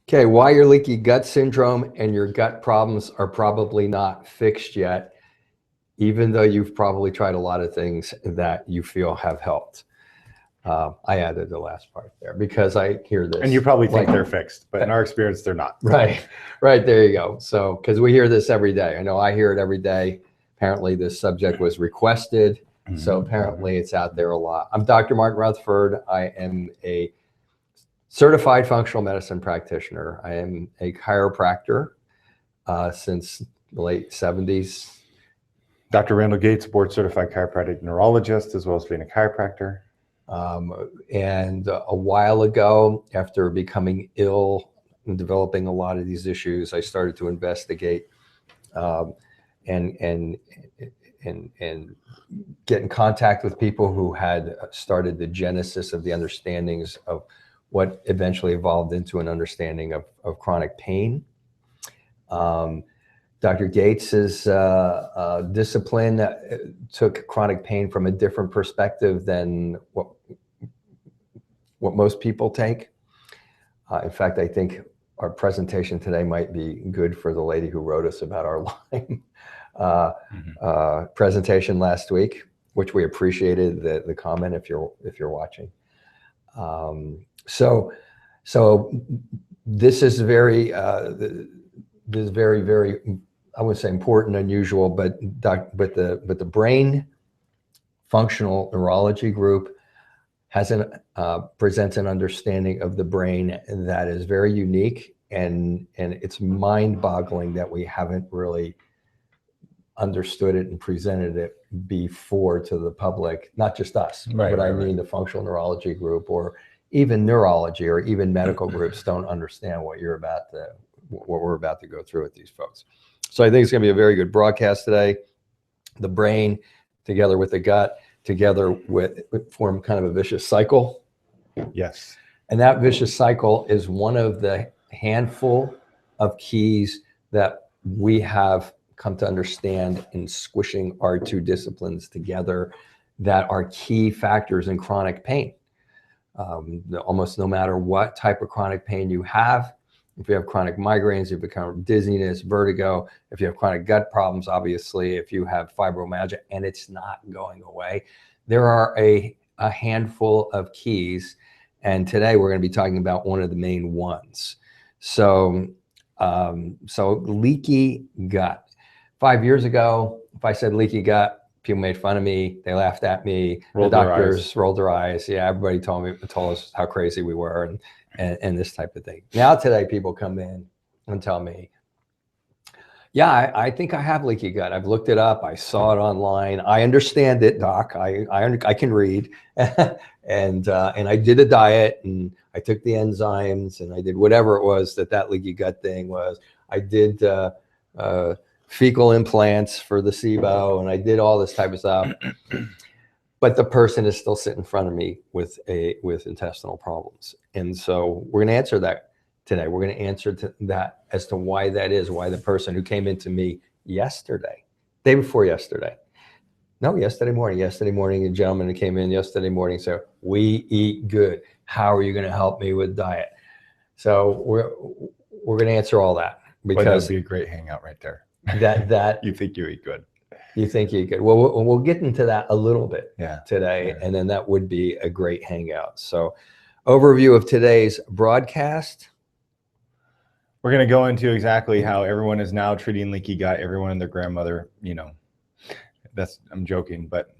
Okay, why your leaky gut syndrome and your gut problems are probably not fixed yet, even though you've probably tried a lot of things that you feel have helped. I added the last part there because I hear this. And you probably think they're fixed, but in our experience, they're not. Right, right, there you go. So, because we hear this every day. I know I hear it every day. Apparently this subject was requested, so apparently it's out there a lot. I'm Dr. Martin Rutherford. I am a certified functional medicine practitioner. I am a chiropractor since the late 70s. Dr. Randall Gates, board certified chiropractic neurologist, as well as being a chiropractor. And a while ago, after becoming ill and developing a lot of these issues, I started to investigate and get in contact with people who had started the genesis of the understandings of what eventually evolved into an understanding of chronic pain. Dr. Gates's discipline took chronic pain from a different perspective than what most people take. In fact, I think our presentation today might be good for the lady who wrote us about our Lyme presentation last week, which we appreciated the comment if you're watching. So this is very, very, I would say important, unusual, but the brain functional neurology group presents an understanding of the brain that is very unique, and it's mind-boggling that we haven't really understood it and presented it before to the public, not just us, but I mean the functional neurology group, or even neurology, or even medical groups don't understand what we're about to go through with these folks. So I think it's going to be a very good broadcast today. The brain together with the gut together form kind of a vicious cycle. Yes. And that vicious cycle is one of the handful of keys that we have come to understand in squishing our two disciplines together that are key factors in chronic pain. Almost no matter what type of chronic pain you have, if you have chronic migraines, if you become dizziness, vertigo, if you have chronic gut problems, obviously, if you have fibromyalgia and it's not going away, there are a handful of keys. And today we're going to be talking about one of the main ones. So leaky gut. 5 years ago, if I said leaky gut, people made fun of me. They laughed at me. The doctors rolled their eyes. Yeah, everybody told us how crazy we were and this type of thing. Now today, people come in and tell me, yeah, I think I have leaky gut. I've looked it up. I saw it online. I understand it, doc. I can read, and I did a diet, and I took the enzymes, and I did whatever it was that leaky gut thing was. I did fecal implants for the SIBO, and I did all this type of stuff. But the person is still sitting in front of me with intestinal problems. And so we're going to answer that today. We're going to answer that as to why that is, why the person who came into me yesterday morning, a gentleman who came in yesterday morning said, we eat good. How are you going to help me with diet? So we're going to answer all that, because that'd be a great hangout right there. That You think you eat good. You think you could? Well, we'll get into that a little bit today, Yeah. and then that would be a great hangout. So, overview of today's broadcast. We're going to go into exactly how everyone is now treating leaky gut. Everyone and their grandmother, I'm joking, but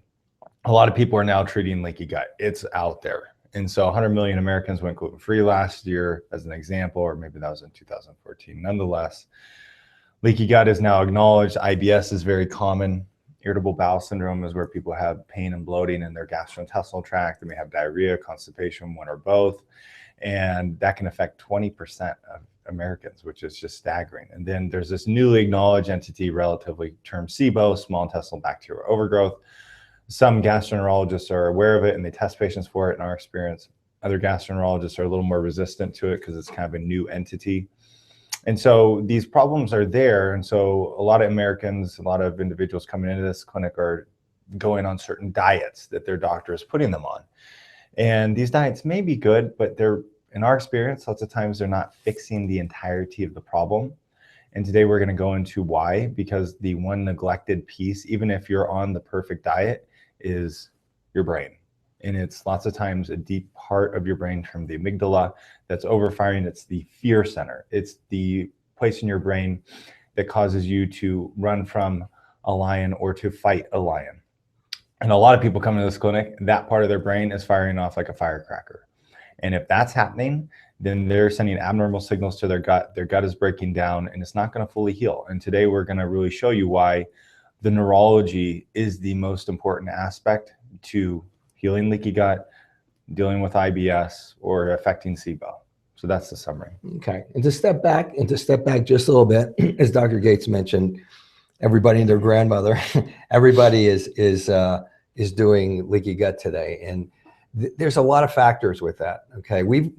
a lot of people are now treating leaky gut. It's out there. And so 100 million Americans went gluten-free last year, as an example, or maybe that was in 2014. Nonetheless, leaky gut is now acknowledged. IBS is very common. Irritable bowel syndrome is where people have pain and bloating in their gastrointestinal tract. They may have diarrhea, constipation, one or both. And that can affect 20% of Americans, which is just staggering. And then there's this newly acknowledged entity, relatively termed SIBO, small intestinal bacterial overgrowth. Some gastroenterologists are aware of it and they test patients for it in our experience. Other gastroenterologists are a little more resistant to it because it's kind of a new entity. And so these problems are there. And so a lot of Americans, a lot of individuals coming into this clinic are going on certain diets that their doctor is putting them on. And these diets may be good, but they're in our experience, lots of times they're not fixing the entirety of the problem. And today we're going to go into why, because the one neglected piece, even if you're on the perfect diet, is your brain. And it's lots of times a deep part of your brain from the amygdala that's overfiring. It's the fear center. It's the place in your brain that causes you to run from a lion or to fight a lion. And a lot of people come into this clinic, that part of their brain is firing off like a firecracker. And if that's happening, then they're sending abnormal signals to their gut. Their gut is breaking down and it's not going to fully heal. And today we're going to really show you why the neurology is the most important aspect to healing leaky gut, dealing with IBS, or affecting SIBO. So that's the summary. Okay. And to step back just a little bit, as Dr. Gates mentioned, everybody and their grandmother, everybody is doing leaky gut today. And there's a lot of factors with that. Okay. We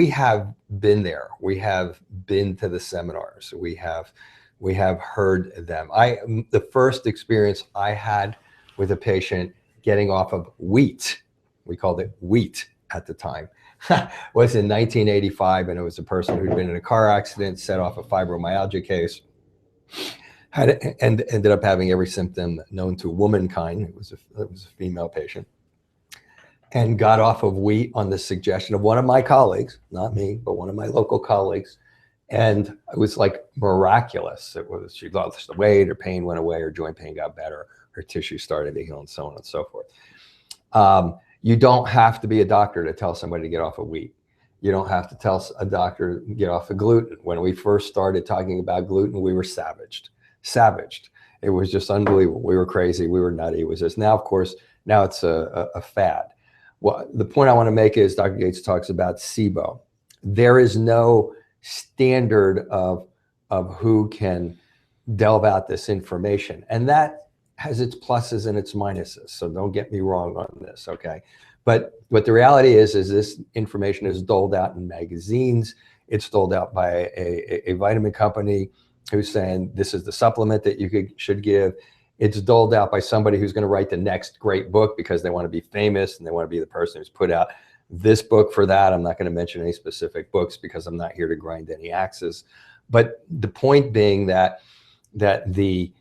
have been there. We have been to the seminars. We have heard them. The first experience I had with a patient getting off of wheat, we called it wheat at the time, was in 1985. And it was a person who'd been in a car accident, set off a fibromyalgia case, and ended up having every symptom known to womankind. It was a female patient, and got off of wheat on the suggestion of one of my colleagues, not me, but one of my local colleagues. And it was like miraculous. She lost the weight, her pain went away, her joint pain got better, her tissue started to heal, and so on and so forth. You don't have to be a doctor to tell somebody to get off of wheat. You don't have to tell a doctor to get off of gluten. When we first started talking about gluten, we were savaged. It was just unbelievable. We were crazy. We were nutty. It was just, now, of course, now it's a fad. Well, the point I want to make is Dr. Gates talks about SIBO. There is no standard of who can delve out this information. And that has its pluses and its minuses. So don't get me wrong on this, okay? But what the reality is this information is doled out in magazines. It's doled out by a vitamin company who's saying this is the supplement that you should give. It's doled out by somebody who's going to write the next great book because they want to be famous and they want to be the person who's put out this book for that. I'm not going to mention any specific books because I'm not here to grind any axes. But the point being that the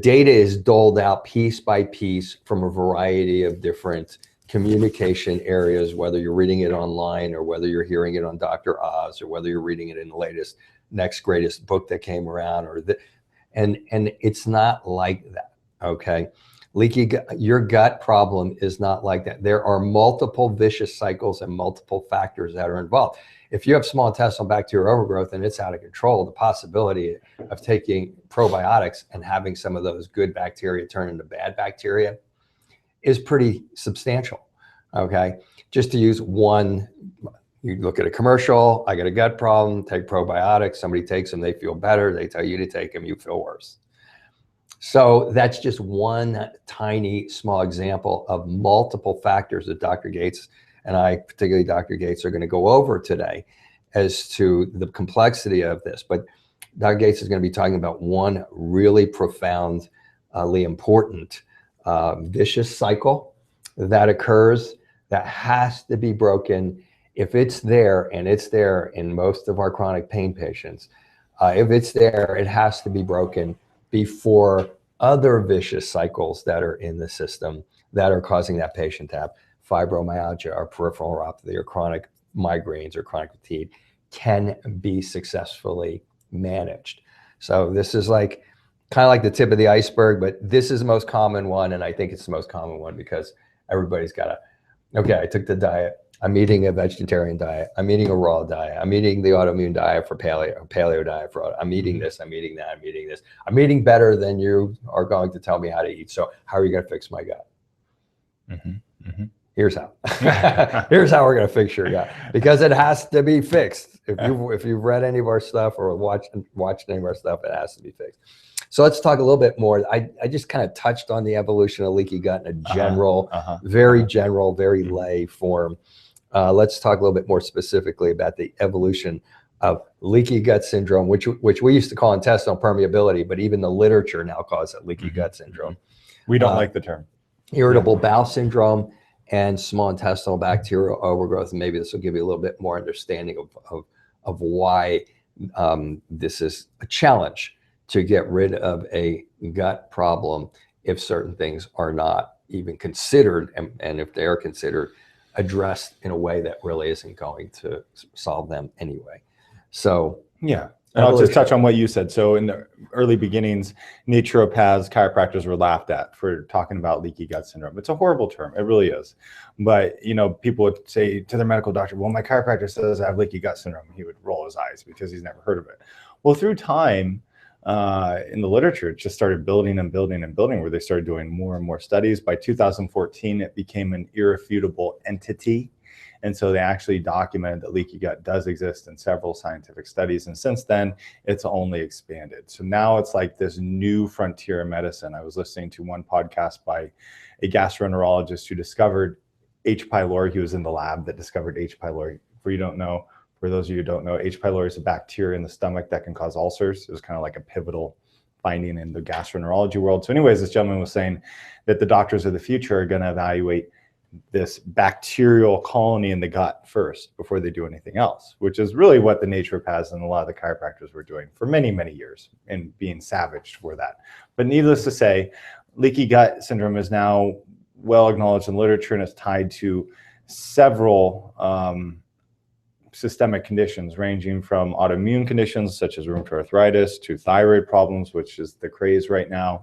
data is doled out piece by piece from a variety of different communication areas, whether you're reading it online or whether you're hearing it on Dr. Oz or whether you're reading it in the latest next greatest book that came around, and it's not like that. Okay, leaky gut, your gut problem is not like that. There are multiple vicious cycles and multiple factors that are involved. If you have small intestinal bacterial overgrowth and it's out of control, the possibility of taking probiotics and having some of those good bacteria turn into bad bacteria is pretty substantial. Okay, just to use one. You look at a commercial, I got a gut problem, take probiotics, somebody takes them, they feel better, they tell you to take them, you feel worse. So that's just one tiny small example of multiple factors that Dr. Gates and I, particularly Dr. Gates, are going to go over today as to the complexity of this. But Dr. Gates is going to be talking about one really profoundly important vicious cycle that occurs that has to be broken. If it's there, and it's there in most of our chronic pain patients, if it's there, it has to be broken before other vicious cycles that are in the system that are causing that patient to have fibromyalgia or peripheral neuropathy or chronic migraines or chronic fatigue can be successfully managed. So this is like kind of like the tip of the iceberg, but this is the most common one. And I think it's the most common one because everybody's got okay, I took the diet. I'm eating a vegetarian diet. I'm eating a raw diet. I'm eating the autoimmune diet for paleo diet for I'm eating this, I'm eating that, I'm eating this. I'm eating better than you are going to tell me how to eat. So how are you going to fix my gut? Here's how. Here's how we're going to fix your gut, because it has to be fixed. If you've read any of our stuff or watched any of our stuff, it has to be fixed. So let's talk a little bit more. I just kind of touched on the evolution of leaky gut in a general, very general, very lay form. Let's talk a little bit more specifically about the evolution of leaky gut syndrome, which we used to call intestinal permeability, but even the literature now calls it leaky gut syndrome. We don't like the term. Irritable bowel syndrome and small intestinal bacterial overgrowth. And maybe this will give you a little bit more understanding of why this is a challenge to get rid of a gut problem if certain things are not even considered, and if they are considered, addressed in a way that really isn't going to solve them anyway. So yeah. And I'll just touch on what you said. So in the early beginnings, naturopaths, chiropractors were laughed at for talking about leaky gut syndrome. It's a horrible term. It really is. But, you know, people would say to their medical doctor, well, my chiropractor says I have leaky gut syndrome. He would roll his eyes because he's never heard of it. Well, through time, in the literature, it just started building and building and building, where they started doing more and more studies. By 2014, it became an irrefutable entity. And so they actually documented that leaky gut does exist in several scientific studies. And since then, it's only expanded. So now it's like this new frontier in medicine. I was listening to one podcast by a gastroenterologist who discovered H. pylori. He was in the lab that discovered H. pylori. For those of you who don't know, H. pylori is a bacteria in the stomach that can cause ulcers. It was kind of like a pivotal finding in the gastroenterology world. So anyways, this gentleman was saying that the doctors of the future are going to evaluate this bacterial colony in the gut first before they do anything else, which is really what the naturopaths and a lot of the chiropractors were doing for many, many years and being savaged for that. But needless to say, leaky gut syndrome is now well acknowledged in literature, and it's tied to several systemic conditions, ranging from autoimmune conditions such as rheumatoid arthritis to thyroid problems, which is the craze right now,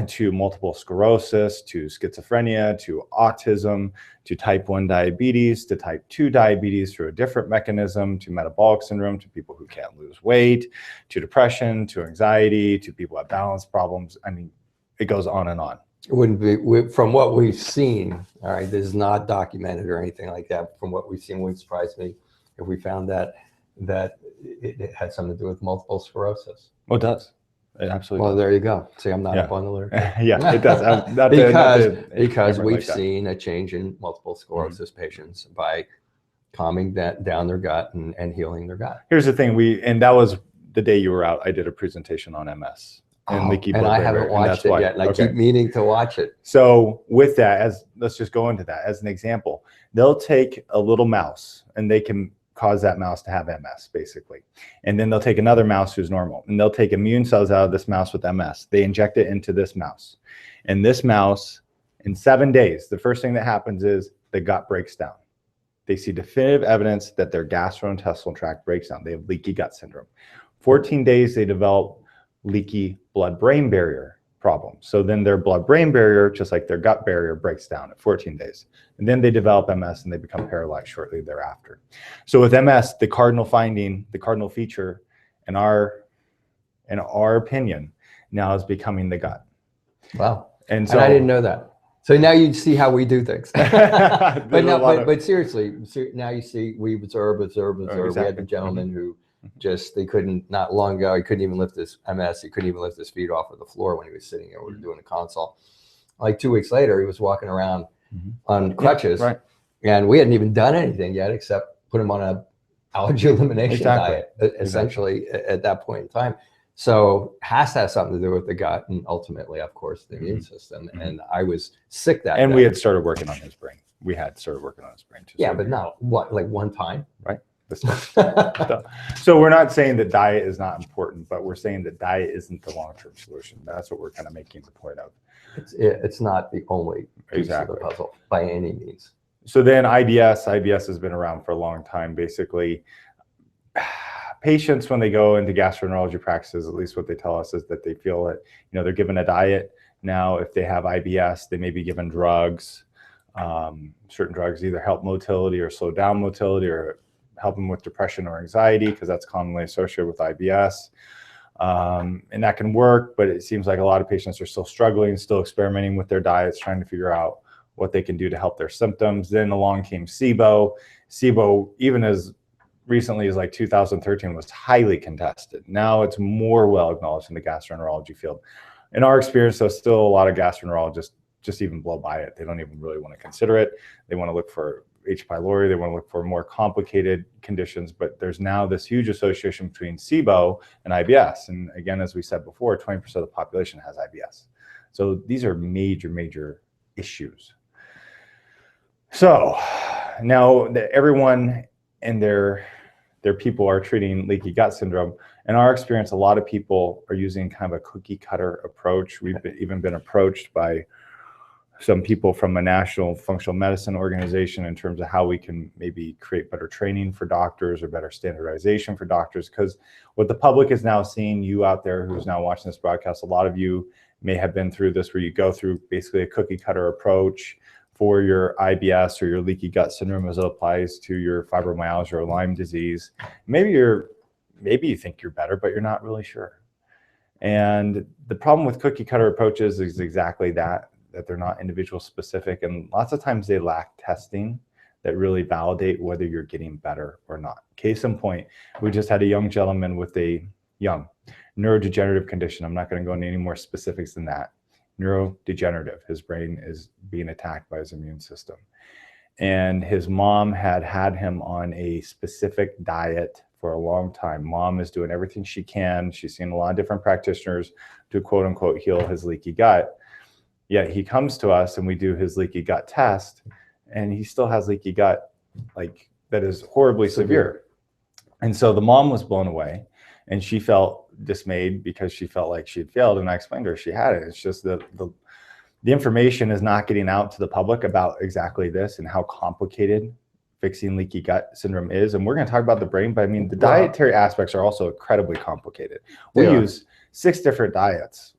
to multiple sclerosis, to schizophrenia, to autism, to type 1 diabetes, to type 2 diabetes through a different mechanism, to metabolic syndrome, to people who can't lose weight, to depression, to anxiety, to people with balance problems. I mean, it goes on and on. It wouldn't be, from what we've seen, all right, this is not documented or anything like that. From what we've seen, it wouldn't surprise me if we found that it had something to do with multiple sclerosis. Oh, it does. It absolutely well, does. there you go. See, I'm not up on the literature. Yeah, it does. because we've seen a change in multiple sclerosis patients by calming down their gut and healing their gut. Here's the thing, and that was the day you were out. I did a presentation on MS. And leaky blood I haven't watched it yet, and I keep meaning to watch it. So with that, let's just go into that as an example. They'll take a little mouse, and they can cause that mouse to have MS, basically. And then they'll take another mouse who's normal, and they'll take immune cells out of this mouse with MS. They inject it into this mouse. And this mouse, in 7 days, the first thing that happens is the gut breaks down. They see definitive evidence that their gastrointestinal tract breaks down. They have leaky gut syndrome. 14 days, they develop leaky blood-brain barrier problem. So then their blood-brain barrier, just like their gut barrier, breaks down at 14 days. And then they develop MS and they become paralyzed shortly thereafter. So with MS, the cardinal finding, the cardinal feature, in our opinion, now is becoming the gut. Wow. And I didn't know that. So now you see how we do things. but seriously, now you see we observe. Exactly. We had the gentleman who they couldn't, not long ago, he couldn't even lift his MS. He couldn't even lift his feet off of the floor when he was sitting there. We were doing a consult. Like 2 weeks later, he was walking around on crutches, and we hadn't even done anything yet except put him on a allergy elimination diet, essentially at that point in time. So has to have something to do with the gut and ultimately, of course, the immune system. And I was sick that day. And we had started working on his brain. We had started working on his brain too. Yeah, but not like one time, right? So we're not saying that diet is not important, but we're saying that diet isn't the long-term solution. That's what we're kind of making the point of. It's not the only piece of the puzzle by any means. So then IBS has been around for a long time. Basically, patients, when they go into gastroenterology practices, at least what they tell us is that they feel that, they're given a diet. Now, if they have IBS, they may be given drugs. Certain drugs either help motility or slow down motility or help them with depression or anxiety, because that's commonly associated with IBS. And that can work, but it seems like a lot of patients are still struggling, still experimenting with their diets, trying to figure out what they can do to help their symptoms. Then along came SIBO. SIBO, even as recently as like 2013, was highly contested. Now it's more well acknowledged in the gastroenterology field. In our experience, though, still a lot of gastroenterologists just even blow by it. They don't even really want to consider it. They want to look for H. pylori. They want to look for more complicated conditions, but there's now this huge association between SIBO and IBS. And again, as we said before, 20% of the population has IBS. So these are major, major issues. So now that everyone and their people are treating leaky gut syndrome, in our experience, a lot of people are using kind of a cookie cutter approach. We've even been approached by some people from a national functional medicine organization in terms of how we can maybe create better training for doctors or better standardization for doctors. Because what the public is now seeing, you out there who's now watching this broadcast, a lot of you may have been through this, where you go through basically a cookie cutter approach for your IBS or your leaky gut syndrome as it applies to your fibromyalgia or Lyme disease. Maybe you think you're better, but you're not really sure. And the problem with cookie cutter approaches is exactly that they're not individual specific, and lots of times they lack testing that really validate whether you're getting better or not. Case in point, we just had a young gentleman with a young neurodegenerative condition. I'm not going to go into any more specifics than that. Neurodegenerative. His brain is being attacked by his immune system. And his mom had him on a specific diet for a long time. Mom is doing everything she can. She's seen a lot of different practitioners to quote unquote heal his leaky gut. Yet he comes to us and we do his leaky gut test, and he still has leaky gut that is horribly severe. And so the mom was blown away, and she felt dismayed because she felt like she had failed. And I explained to her she had it. It's just the information is not getting out to the public about exactly this and how complicated fixing leaky gut syndrome is. And we're going to talk about the brain, but I mean, the dietary aspects are also incredibly complicated. We use 6 different diets,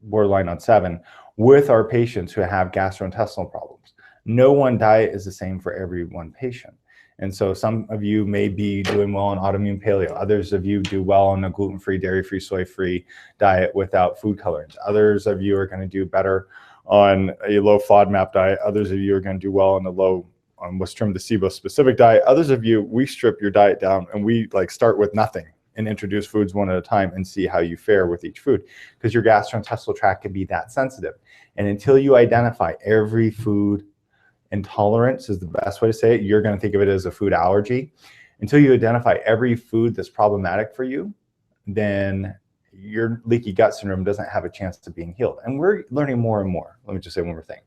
borderline on 7, with our patients who have gastrointestinal problems. No one diet is the same for every one patient. And so some of you may be doing well on autoimmune paleo. Others of you do well on a gluten-free, dairy-free, soy-free diet without food colorants. Others of you are going to do better on a low FODMAP diet. Others of you are going to do well on what's termed the SIBO specific diet. Others of you, we strip your diet down and we start with nothing and introduce foods one at a time and see how you fare with each food, because your gastrointestinal tract can be that sensitive. And until you identify every food intolerance is the best way to say it, you're going to think of it as a food allergy. Until you identify every food that's problematic for you, then your leaky gut syndrome doesn't have a chance of being healed. And we're learning more and more. Let me just say one more thing.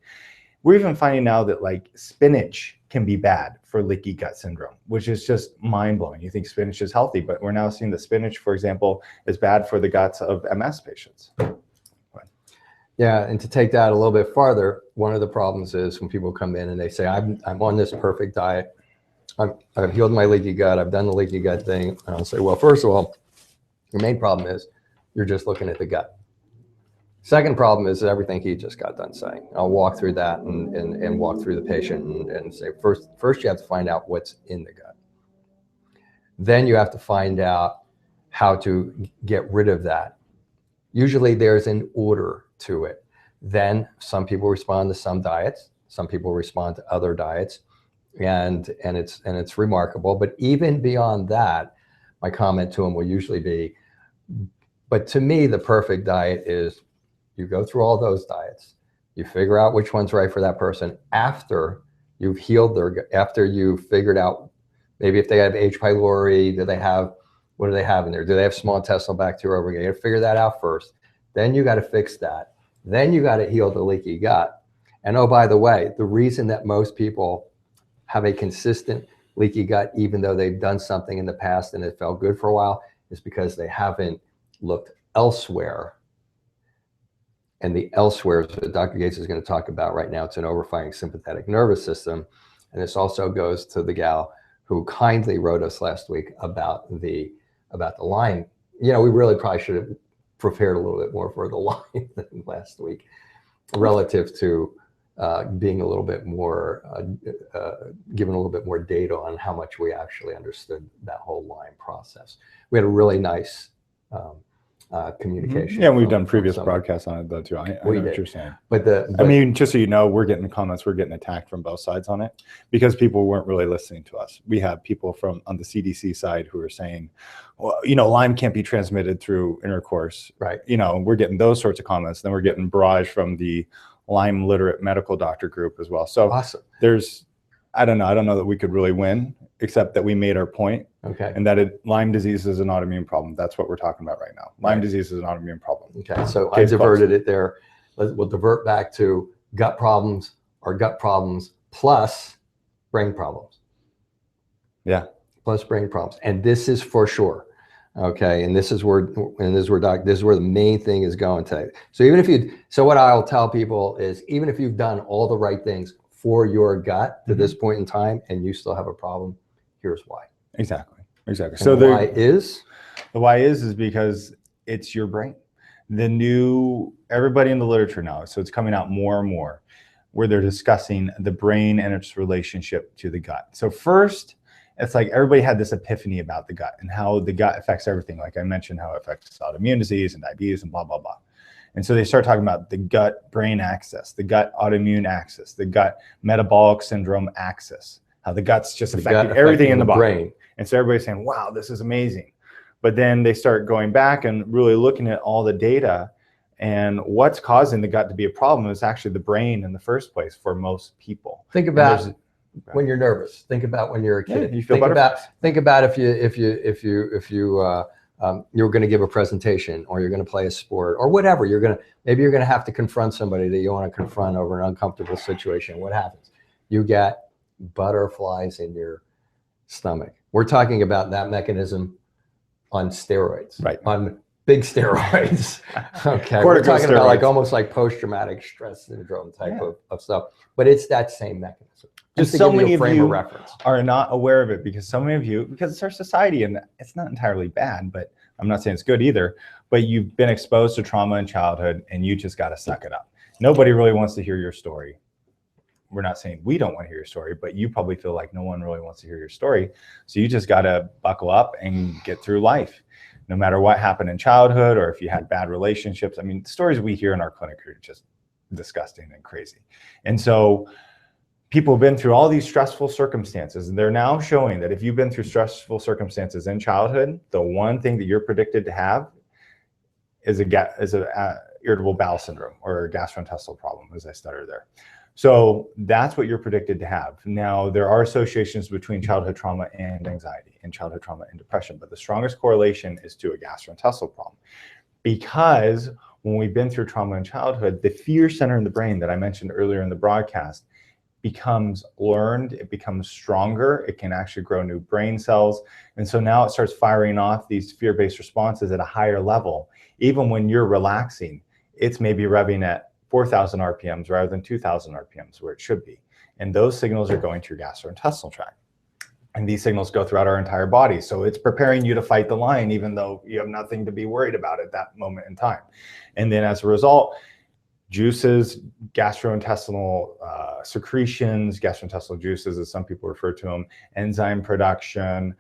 We're even finding now that spinach can be bad for leaky gut syndrome, which is just mind-blowing. You think spinach is healthy, but we're now seeing that spinach, for example, is bad for the guts of MS patients. Yeah, and to take that a little bit farther, one of the problems is when people come in and they say, I'm on this perfect diet, I've healed my leaky gut, I've done the leaky gut thing. And I'll say, well, first of all, your main problem is you're just looking at the gut. Second problem is everything he just got done saying. I'll walk through that and walk through the patient and say, first you have to find out what's in the gut. Then you have to find out how to get rid of that. Usually there's an order to it. Then some people respond to some diets, some people respond to other diets, and it's remarkable. But even beyond that, my comment to him will usually be, but to me, the perfect diet is you go through all those diets, you figure out which one's right for that person after you've healed after you've figured out maybe if they have H. pylori, what do they have in there? Do they have small intestinal bacteria over here? You got to figure that out first. Then you got to fix that. Then you got to heal the leaky gut. And oh, by the way, the reason that most people have a consistent leaky gut, even though they've done something in the past and it felt good for a while, is because they haven't looked elsewhere. And the elsewhere that Dr. Gates is going to talk about right now, it's an overfiring sympathetic nervous system. And this also goes to the gal who kindly wrote us last week about the Lyme. We really probably should have prepared a little bit more for the Lyme than last week, relative to being a little bit more, given a little bit more data on how much we actually understood that whole Lyme process. We had a really nice communication. Yeah, we've done previous broadcasts on it though too. I know what you're saying. But I mean, just so you know, we're getting comments, we're getting attacked from both sides on it because people weren't really listening to us. We have people on the CDC side who are saying, well, Lyme can't be transmitted through intercourse. Right. We're getting those sorts of comments. Then we're getting barrage from the Lyme literate medical doctor group as well. So awesome. I don't know that we could really win, except that we made our point. Okay. And that Lyme disease is an autoimmune problem. That's what we're talking about right now. Lyme disease is an autoimmune problem. Okay. So I diverted it there. We'll divert back to gut problems. Are gut problems plus brain problems. Yeah. Plus brain problems. And this is for sure. Okay. And this is where the main thing is going to. So what I'll tell people is, even if you've done all the right things for your gut to this point in time and you still have a problem, here's why. Exactly. And so the why is because it's your brain. Everybody in the literature now, so it's coming out more and more, where they're discussing the brain and its relationship to the gut. So first, it's like everybody had this epiphany about the gut and how the gut affects everything. Like I mentioned, how it affects autoimmune disease and diabetes and blah, blah, blah. And so they start talking about the gut-brain axis, the gut autoimmune axis, the gut metabolic syndrome axis, how the gut's just affecting everything in the body. Brain. And so everybody's saying, wow, this is amazing. But then they start going back and really looking at all the data, and what's causing the gut to be a problem is actually the brain in the first place for most people. Think about when you're nervous. Think about when you're a kid. Yeah, you feel think about if you were going to give a presentation, or you're going to play a sport, or whatever. Maybe you're going to have to confront somebody that you want to confront over an uncomfortable situation. What happens? You get butterflies in your stomach. We're talking about that mechanism on steroids, right? On big steroids. Okay, we're talking about like almost like post-traumatic stress syndrome type of stuff, but it's that same mechanism. Just so many of you are not aware of it, because so many of you, because it's our society, and it's not entirely bad, but I'm not saying it's good either, but you've been exposed to trauma in childhood and you just got to suck it up. Nobody really wants to hear your story. We're not saying we don't want to hear your story, but you probably feel like no one really wants to hear your story. So you just got to buckle up and get through life, no matter what happened in childhood, or if you had bad relationships. I mean, the stories we hear in our clinic are just disgusting and crazy. And so people have been through all these stressful circumstances, and they're now showing that if you've been through stressful circumstances in childhood, the one thing that you're predicted to have is a irritable bowel syndrome, or a gastrointestinal problem, as I stuttered there. So that's what you're predicted to have. Now, there are associations between childhood trauma and anxiety, and childhood trauma and depression, but the strongest correlation is to a gastrointestinal problem. Because when we've been through trauma in childhood, the fear center in the brain that I mentioned earlier in the broadcast becomes learned, it becomes stronger, it can actually grow new brain cells. And so now it starts firing off these fear-based responses at a higher level. Even when you're relaxing, it's maybe revving at 4,000 RPMs rather than 2,000 RPMs, where it should be. And those signals are going to your gastrointestinal tract. And these signals go throughout our entire body. So it's preparing you to fight the lion, even though you have nothing to be worried about at that moment in time. And then as a result, juices, gastrointestinal secretions, gastrointestinal juices, as some people refer to them, enzyme production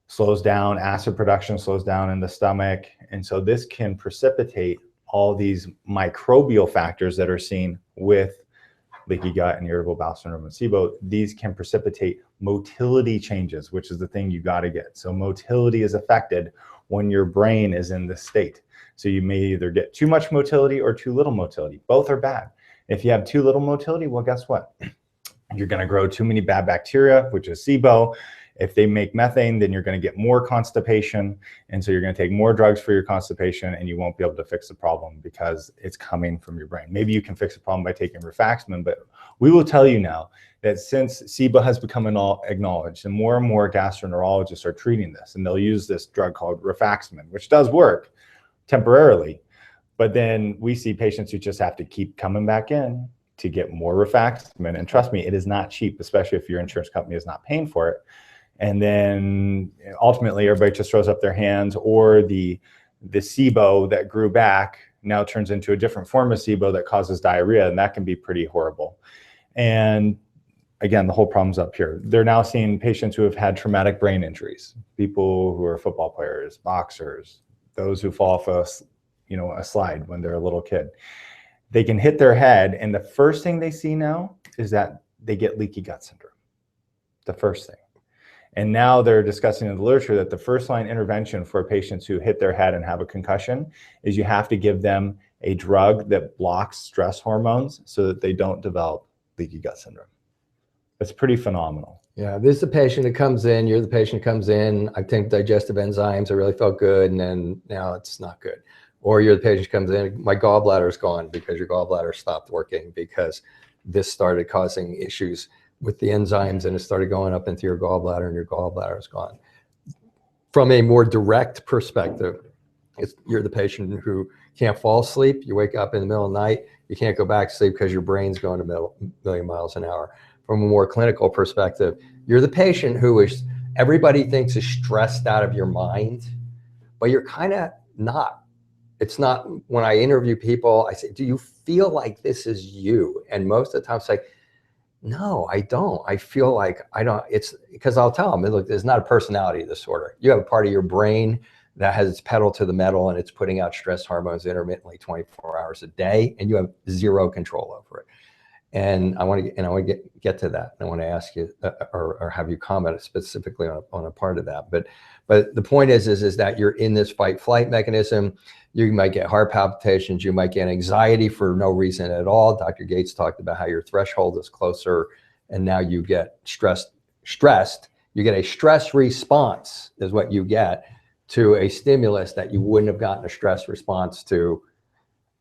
slows down, acid production slows down in the stomach. And so this can precipitate all these microbial factors that are seen with leaky gut and irritable bowel syndrome and SIBO. These can precipitate motility changes, which is the thing you got to get. So motility is affected when your brain is in this state. So you may either get too much motility or too little motility. Both are bad. If you have too little motility, well, guess what? You're going to grow too many bad bacteria, which is SIBO. If they make methane, then you're going to get more constipation. And so you're going to take more drugs for your constipation, and you won't be able to fix the problem because it's coming from your brain. Maybe you can fix the problem by taking rifaximin, but we will tell you now that since SIBO has become acknowledged, and more gastroenterologists are treating this, and they'll use this drug called rifaximin, which does work temporarily, but then we see patients who just have to keep coming back in to get more rifaximin. And trust me, it is not cheap, especially if your insurance company is not paying for it. And then ultimately everybody just throws up their hands, or the SIBO that grew back now turns into a different form of SIBO that causes diarrhea, and that can be pretty horrible. And again, the whole problem's up here. They're now seeing patients who have had traumatic brain injuries, people who are football players, boxers, those who fall off a slide when they're a little kid. They can hit their head, and the first thing they see now is that they get leaky gut syndrome. The first thing. And now they're discussing in the literature that the first line intervention for patients who hit their head and have a concussion is you have to give them a drug that blocks stress hormones so that they don't develop leaky gut syndrome. It's pretty phenomenal. Yeah, this is the patient that comes in, you're the patient that comes in, I think digestive enzymes, I really felt good, and then now it's not good. Or you're the patient who comes in, my gallbladder is gone because your gallbladder stopped working because this started causing issues with the enzymes, and it started going up into your gallbladder, and your gallbladder is gone. From a more direct perspective, you're the patient who can't fall asleep. You wake up in the middle of the night, you can't go back to sleep because your brain's going a million miles an hour. From a more clinical perspective, you're the patient who is, everybody thinks is stressed out of your mind, but you're kind of not. It's not. When I interview people, I say, do you feel like this is you? And most of the time it's like, no, I don't. I feel like I don't. It's because I'll tell them, look, it's not a personality disorder. You have a part of your brain that has its pedal to the metal, and it's putting out stress hormones intermittently 24 hours a day, and you have zero control over it. And I want to get to that. And I want to ask you or have you comment specifically on a part of that. But the point is that you're in this fight flight mechanism. You might get heart palpitations. You might get anxiety for no reason at all. Dr. Gates talked about how your threshold is closer, and now you get stressed. You get a stress response is what you get to a stimulus that you wouldn't have gotten a stress response to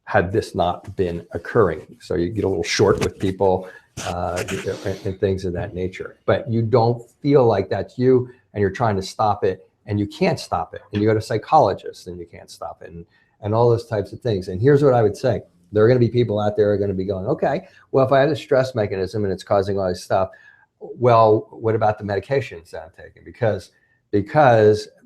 had this not been occurring. So you get a little short with people and things of that nature. But you don't feel like that's you, and you're trying to stop it, and you can't stop it. And you go to psychologists, and you can't stop it, and all those types of things. And here's what I would say. There are going to be people out there who are going to be going, okay, well, if I have a stress mechanism and it's causing all this stuff, well, what about the medications that I'm taking? Because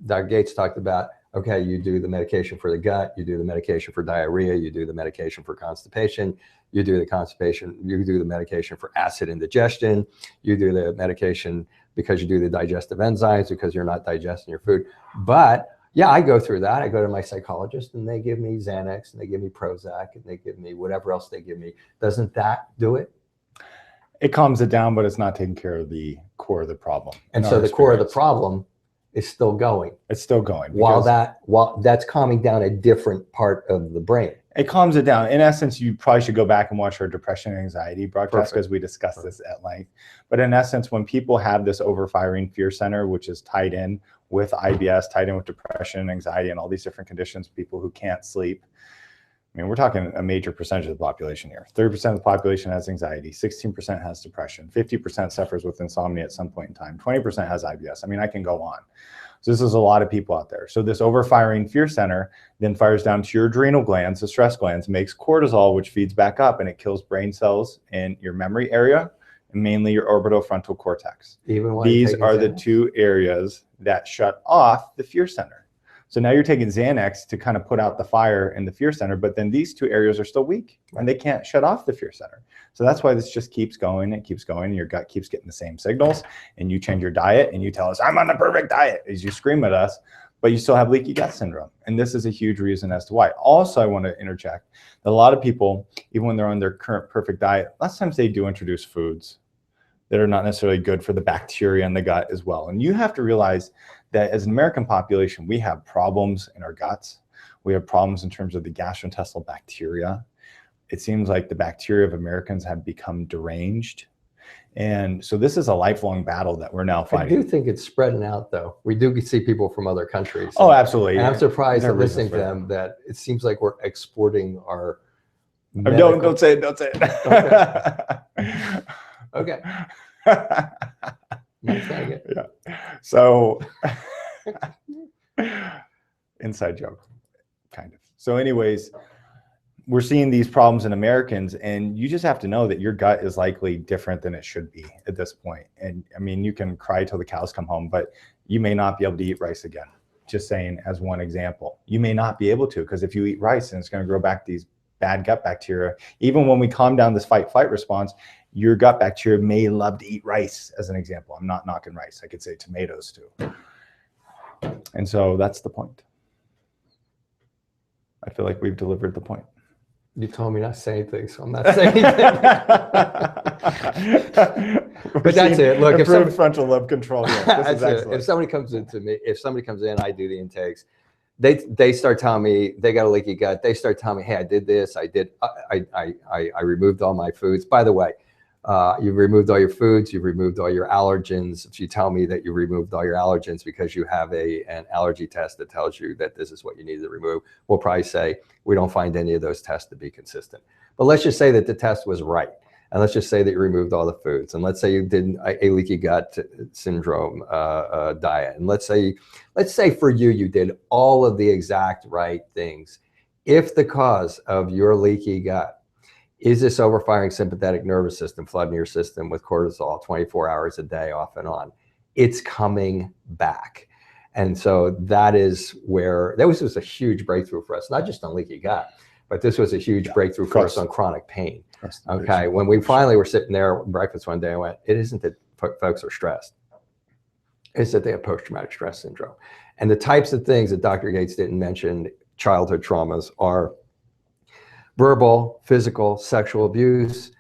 Dr. Gates talked about, okay, you do the medication for the gut, you do the medication for diarrhea, you do the medication for constipation, you do the medication for acid indigestion, you do the medication because you do the digestive enzymes because you're not digesting your food. But yeah, I go through that. I go to my psychologist and they give me Xanax and they give me Prozac and they give me whatever else they give me. Doesn't that do it? It calms it down, but it's not taking care of the core of the problem. And so the core of the problem is still going. It's still going. While that's calming down a different part of the brain. It calms it down. In essence, you probably should go back and watch our depression and anxiety broadcast because we discussed this at length. But in essence, when people have this overfiring fear center, which is tied in with IBS, tied in with depression and anxiety and all these different conditions, people who can't sleep. I mean, we're talking a major percentage of the population here. 30% of the population has anxiety, 16% has depression, 50% suffers with insomnia at some point in time, 20% has IBS. I mean, I can go on. So this is a lot of people out there. So this overfiring fear center then fires down to your adrenal glands, the stress glands, makes cortisol, which feeds back up, and it kills brain cells in your memory area, and mainly your orbitofrontal cortex. These are the two areas that shut off the fear center. So now you're taking Xanax to kind of put out the fire in the fear center, but then these two areas are still weak and they can't shut off the fear center. So that's why this just keeps going. It keeps going. And your gut keeps getting the same signals, and you change your diet and you tell us, I'm on the perfect diet, as you scream at us, but you still have leaky gut syndrome. And this is a huge reason as to why. Also, I want to interject that a lot of people, even when they're on their current perfect diet, lots of times they do introduce foods that are not necessarily good for the bacteria in the gut as well. And you have to realize that as an American population, we have problems in our guts. We have problems in terms of the gastrointestinal bacteria. It seems like the bacteria of Americans have become deranged. And so this is a lifelong battle that we're now fighting. I do think it's spreading out, though. We do see people from other countries. Oh, absolutely. And I'm surprised at listening to them that it seems like we're exporting our medical... Don't say it, don't say it. Okay. Yeah. So inside joke, kind of. So anyways, we're seeing these problems in Americans, and you just have to know that your gut is likely different than it should be at this point. And I mean, you can cry till the cows come home, but you may not be able to eat rice again. Just saying, as one example, you may not be able to, because if you eat rice and it's going to grow back these bad gut bacteria, even when we calm down this fight-flight response, your gut bacteria may love to eat rice, as an example. I'm not knocking rice. I could say tomatoes too. And so that's the point. I feel like we've delivered the point. You told me not to say anything, so I'm not saying anything. But that's it. Look, if somebody, frontal lobe control. Yeah, this is excellent. If somebody comes into me, if somebody comes in, I do the intakes. They start telling me they got a leaky gut. They start telling me, hey, I did this. I removed all my foods. By the way, you've removed all your foods. You've removed all your allergens. If you tell me that you removed all your allergens because you have an allergy test that tells you that this is what you need to remove, we'll probably say we don't find any of those tests to be consistent. But let's just say that the test was right. and let's just say that you removed all the foods, and let's say you did a leaky gut syndrome diet, and let's say for you did all of the exact right things. If the cause of your leaky gut is this overfiring sympathetic nervous system flooding your system with cortisol 24 hours a day off and on, it's coming back. And so that is where, that was a huge breakthrough for us, not just on leaky gut, but this was a huge breakthrough for us on chronic pain. Okay, when we finally were sitting there at breakfast one day, I went, it isn't that folks are stressed. It's that they have post-traumatic stress syndrome. And the types of things that Dr. Gates didn't mention, childhood traumas, are verbal, physical, sexual abuse,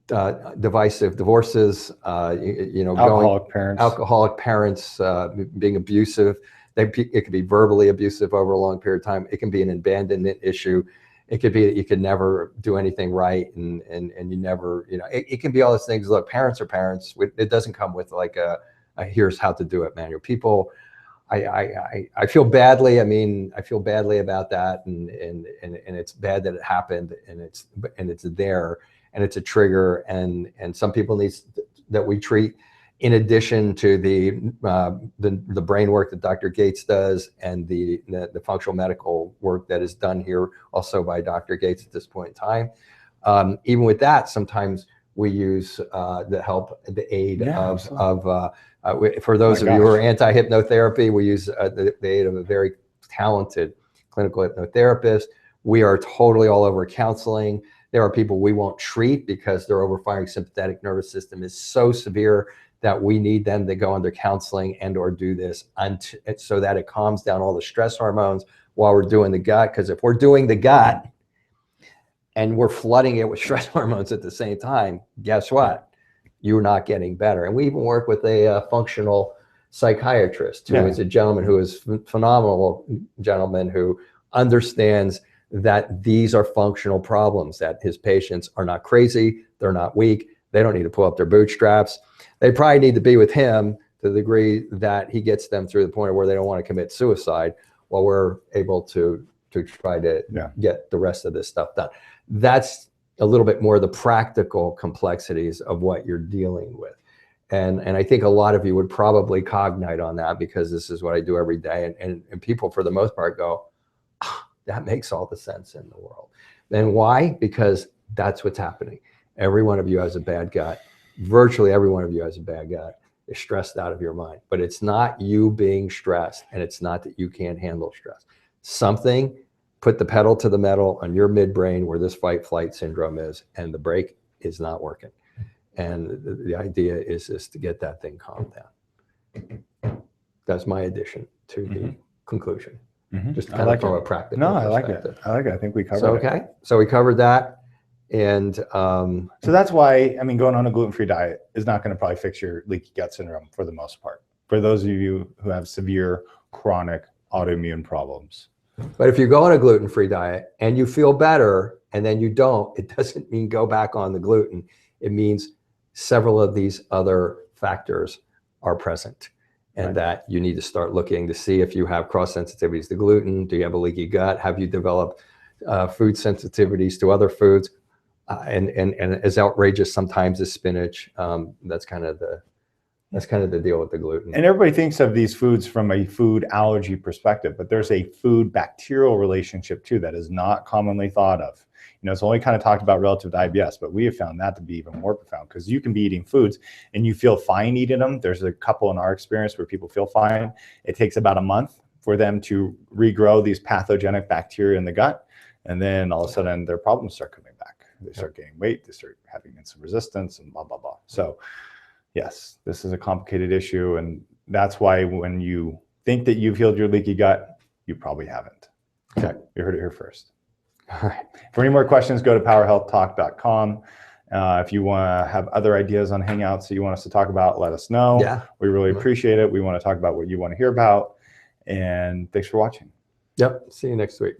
divisive divorces, alcoholic parents being abusive. It could be verbally abusive over a long period of time. It can be an abandonment issue. It could be that you could never do anything right, and you never, it can be all those things. Look, parents are parents. It doesn't come with like a here's how to do it manual. People, I feel badly. I mean, I feel badly about that, and it's bad that it happened, and it's there, and it's a trigger, and some people need that we treat in addition to the brain work that Dr. Gates does, and the functional medical work that is done here also by Dr. Gates at this point in time. Even with that, sometimes we use the aid for those of you who are anti-hypnotherapy, we use the aid of a very talented clinical hypnotherapist. We are totally all over counseling. There are people we won't treat because their overfiring sympathetic nervous system is so severe that we need them to go under counseling and or do this so that it calms down all the stress hormones while we're doing the gut. Because if we're doing the gut and we're flooding it with stress hormones at the same time, guess what? You're not getting better. And we even work with a functional psychiatrist who is a gentleman who is phenomenal gentleman who understands that these are functional problems, that his patients are not crazy, they're not weak, they don't need to pull up their bootstraps. They probably need to be with him to the degree that he gets them through the point where they don't want to commit suicide, while we're able to try to get the rest of this stuff done. That's a little bit more the practical complexities of what you're dealing with. And I think a lot of you would probably cognite on that, because this is what I do every day. And people, for the most part, go, oh, that makes all the sense in the world. And why? Because that's what's happening. Every one of you has a bad gut. Virtually every one of you has a bad gut. Is stressed out of your mind. But it's not you being stressed, and it's not that you can't handle stress. Something put the pedal to the metal on your midbrain where this fight-flight syndrome is, and the brake is not working. And the idea is to get that thing calmed down. That's my addition to the conclusion. Just kind of from a practical perspective. I like it. I think we covered it. Okay, so we covered that. And so that's why, I mean, going on a gluten-free diet is not going to probably fix your leaky gut syndrome for the most part. For those of you who have severe chronic autoimmune problems. But if you go on a gluten-free diet and you feel better and then you don't, it doesn't mean go back on the gluten. It means several of these other factors are present, and that you need to start looking to see if you have cross sensitivities to gluten. Do you have a leaky gut? Have you developed food sensitivities to other foods? And as outrageous sometimes as spinach, that's kind of the deal with the gluten. And everybody thinks of these foods from a food allergy perspective, but there's a food bacterial relationship too that is not commonly thought of. It's only kind of talked about relative to IBS, but we have found that to be even more profound, because you can be eating foods and you feel fine eating them. There's a couple in our experience where people feel fine. It takes about a month for them to regrow these pathogenic bacteria in the gut. And then all of a sudden their problems start coming back. They start gaining weight, they start having insulin resistance, and blah, blah, blah. So yes, this is a complicated issue. And that's why when you think that you've healed your leaky gut, you probably haven't. Okay, you heard it here first. All right. For any more questions, go to powerhealthtalk.com. If you want to have other ideas on Hangouts that you want us to talk about, let us know. Yeah. We really appreciate it. We want to talk about what you want to hear about. And thanks for watching. Yep. See you next week.